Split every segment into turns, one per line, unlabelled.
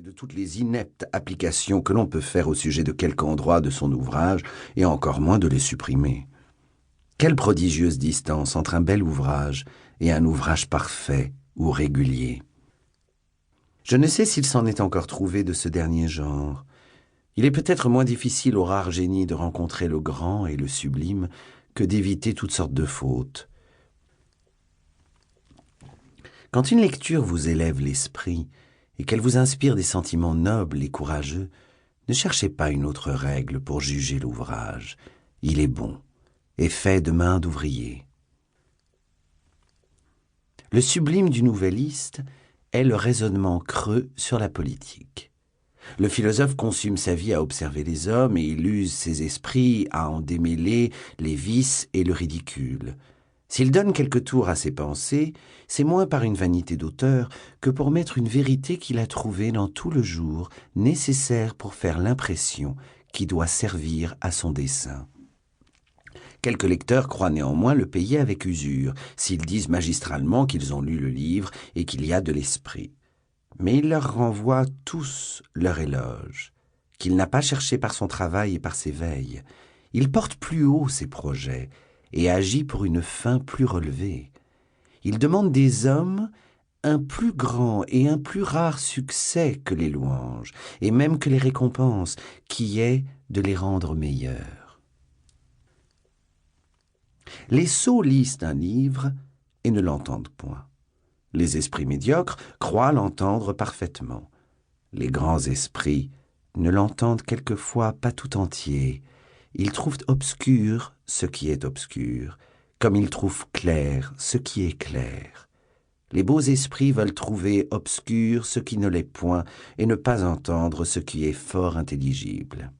de toutes les ineptes applications que l'on peut faire au sujet de quelque endroit de son ouvrage, et encore moins de les supprimer. Quelle prodigieuse distance entre un bel ouvrage et un ouvrage parfait ou régulier. Je ne sais s'il s'en est encore trouvé de ce dernier genre. Il est peut-être moins difficile au rare génie de rencontrer le grand et le sublime que d'éviter toutes sortes de fautes. Quand une lecture vous élève l'esprit et qu'elle vous inspire des sentiments nobles et courageux, ne cherchez pas une autre règle pour juger l'ouvrage. Il est bon et fait de main d'ouvrier. Le sublime du nouvelliste est le raisonnement creux sur la politique. Le philosophe consume sa vie à observer les hommes et il use ses esprits à en démêler les vices et le ridicule. S'il donne quelques tours à ses pensées, c'est moins par une vanité d'auteur que pour mettre une vérité qu'il a trouvée dans tout le jour, nécessaire pour faire l'impression qui doit servir à son dessein. Quelques lecteurs croient néanmoins le payer avec usure, s'ils disent magistralement qu'ils ont lu le livre et qu'il y a de l'esprit. Mais il leur renvoie tous leur éloge, qu'il n'a pas cherché par son travail et par ses veilles. Il porte plus haut ses projets et agit pour une fin plus relevée. Il demande des hommes un plus grand et un plus rare succès que les louanges, et même que les récompenses, qui est de les rendre meilleurs. Les sots lisent un livre et ne l'entendent point. Les esprits médiocres croient l'entendre parfaitement. Les grands esprits ne l'entendent quelquefois pas tout entier. Ils trouvent obscur ce qui est obscur, comme ils trouvent clair ce qui est clair. Les beaux esprits veulent trouver obscur ce qui ne l'est point et ne pas entendre ce qui est fort intelligible.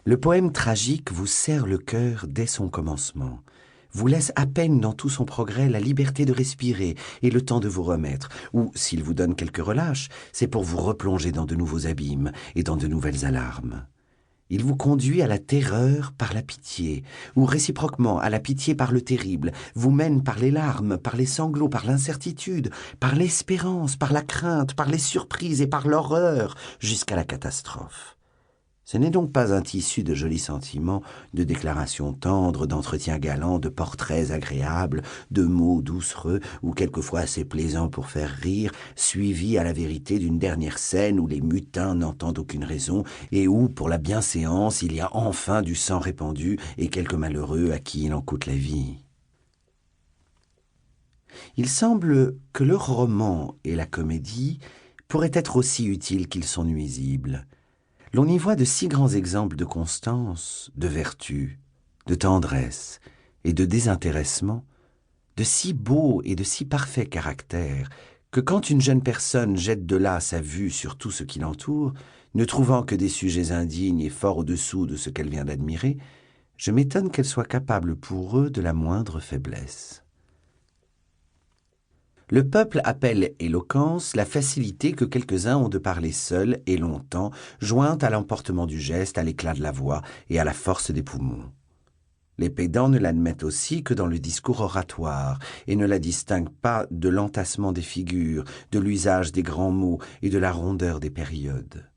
Le poème tragique vous serre le cœur dès son commencement, vous laisse à peine dans tout son progrès la liberté de respirer et le temps de vous remettre, ou, s'il vous donne quelque relâche, c'est pour vous replonger dans de nouveaux abîmes et dans de nouvelles alarmes. Il vous conduit à la terreur par la pitié, ou réciproquement à la pitié par le terrible, vous mène par les larmes, par les sanglots, par l'incertitude, par l'espérance, par la crainte, par les surprises et par l'horreur, jusqu'à la catastrophe. Ce n'est donc pas un tissu de jolis sentiments, de déclarations tendres, d'entretiens galants, de portraits agréables, de mots doucereux ou quelquefois assez plaisants pour faire rire, suivis à la vérité d'une dernière scène où les mutins n'entendent aucune raison et où, pour la bienséance, il y a enfin du sang répandu et quelques malheureux à qui il en coûte la vie. Il semble que le roman et la comédie pourraient être aussi utiles qu'ils sont nuisibles. L'on y voit de si grands exemples de constance, de vertu, de tendresse et de désintéressement, de si beaux et de si parfaits caractères, que quand une jeune personne jette de là sa vue sur tout ce qui l'entoure, ne trouvant que des sujets indignes et fort au-dessous de ce qu'elle vient d'admirer, je m'étonne qu'elle soit capable pour eux de la moindre faiblesse. Le peuple appelle éloquence la facilité que quelques-uns ont de parler seuls et longtemps, jointe à l'emportement du geste, à l'éclat de la voix et à la force des poumons. Les pédants ne l'admettent aussi que dans le discours oratoire et ne la distinguent pas de l'entassement des figures, de l'usage des grands mots et de la rondeur des périodes.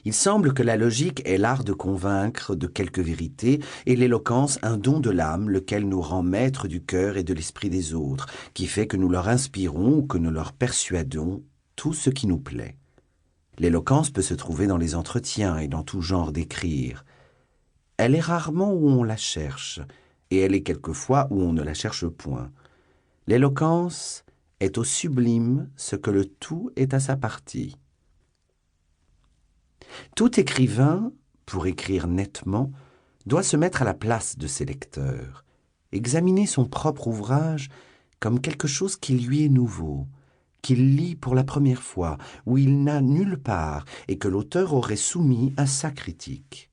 Il semble que la logique est l'art de convaincre de quelque vérité et l'éloquence un don de l'âme, lequel nous rend maîtres du cœur et de l'esprit des autres, qui fait que nous leur inspirons ou que nous leur persuadons tout ce qui nous plaît. L'éloquence peut se trouver dans les entretiens et dans tout genre d'écrire. Elle est rarement où on la cherche, et elle est quelquefois où on ne la cherche point. L'éloquence est au sublime ce que le tout est à sa partie. Tout écrivain, pour écrire nettement, doit se mettre à la place de ses lecteurs, examiner son propre ouvrage comme quelque chose qui lui est nouveau, qu'il lit pour la première fois, où il n'a nulle part et que l'auteur aurait soumis à sa critique,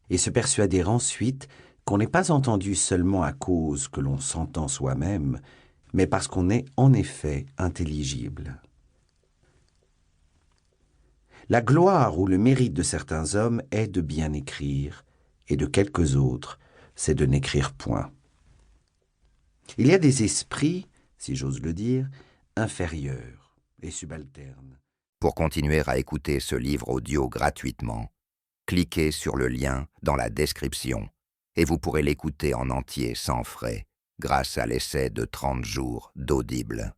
et se persuader ensuite qu'on n'est pas entendu seulement à cause que l'on s'entend soi-même, mais parce qu'on est en effet intelligible. La gloire ou le mérite de certains hommes est de bien écrire, et de quelques autres, c'est de n'écrire point. Il y a des esprits, si j'ose le dire, inférieurs et subalternes.
Pour continuer à écouter ce livre audio gratuitement, cliquez sur le lien dans la description et vous pourrez l'écouter en entier sans frais grâce à l'essai de 30 jours d'Audible.